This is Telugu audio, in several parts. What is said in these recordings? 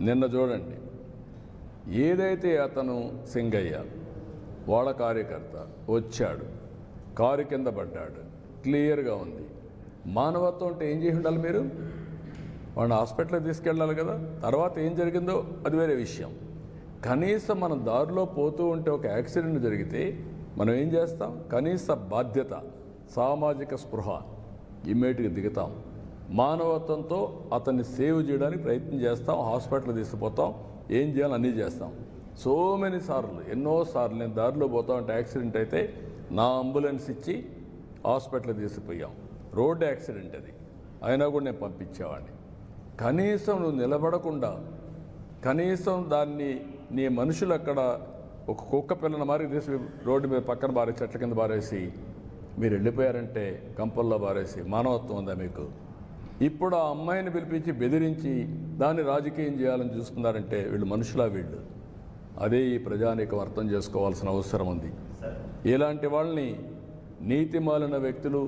నిన్న చూడండి, ఏదైతే అతను సింగయ్య వాళ్ళ కార్యకర్త వచ్చాడు, కారు కింద పడ్డాడు, క్లియర్గా ఉంది. మానవత్వం అంటే ఏం చేసి ఉండాలి? మీరు వాడిని హాస్పిటల్కి తీసుకెళ్ళాలి కదా. తర్వాత ఏం జరిగిందో అది వేరే విషయం. కనీసం మనం దారిలో పోతూ ఉంటే ఒక యాక్సిడెంట్ జరిగితే మనం ఏం చేస్తాం? కనీస బాధ్యత, సామాజిక స్పృహ ఇమ్మీడియట్గా దిగుతాం. మానవత్వంతో అతన్ని సేవ్ చేయడానికి ప్రయత్నం చేస్తాం, హాస్పిటల్ తీసుకుపోతాం, ఏం చేయాలో అన్నీ చేస్తాం. సో మెనీ సార్లు, ఎన్నోసార్లు నేను దారిలో పోతా ఉంటే యాక్సిడెంట్ అయితే నా అంబులెన్స్ ఇచ్చి హాస్పిటల్ తీసుకుపోయాం. రోడ్ యాక్సిడెంట్ అది, అయినా కూడా నేను పంపించేవాడిని. కనీసం నువ్వు నిలబడకుండా, కనీసం దాన్ని నీ మనుషులు అక్కడ ఒక కుక్క పిల్లని మారి తీసి రోడ్డు మీద పక్కన బారేసి, చెట్ల కింద బారేసి మీరు వెళ్ళిపోయారంటే, కంపల్లో బారేసి మానవత్వం ఉందా మీకు? ఇప్పుడు ఆ అమ్మాయిని పిలిపించి బెదిరించి దాన్ని రాజకీయం చేయాలని చూస్తున్నారంటే వీళ్ళు మనుషులా? వీళ్ళు అదే ఈ ప్రజానీకం అర్థం చేసుకోవాల్సిన అవసరం ఉంది. ఇలాంటి వాళ్ళని నీతిమాలిన వ్యక్తులు,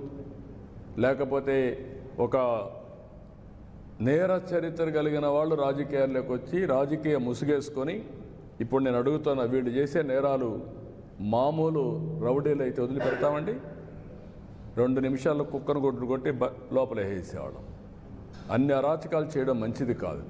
లేకపోతే ఒక నేర చరిత్ర కలిగిన వాళ్ళు రాజకీయాల్లోకి వచ్చి రాజకీయ ముసుగేసుకొని, ఇప్పుడు నేను అడుగుతున్న, వీళ్ళు చేసే నేరాలు మామూలు రౌడీలు అయితే వదిలిపెడతామండి? 2 నిమిషాల్లో కుక్కను కొట్టి లోపల వేసేవాళ్ళం. అన్ని అరాచకాలు చేయడం మంచిది కాదు.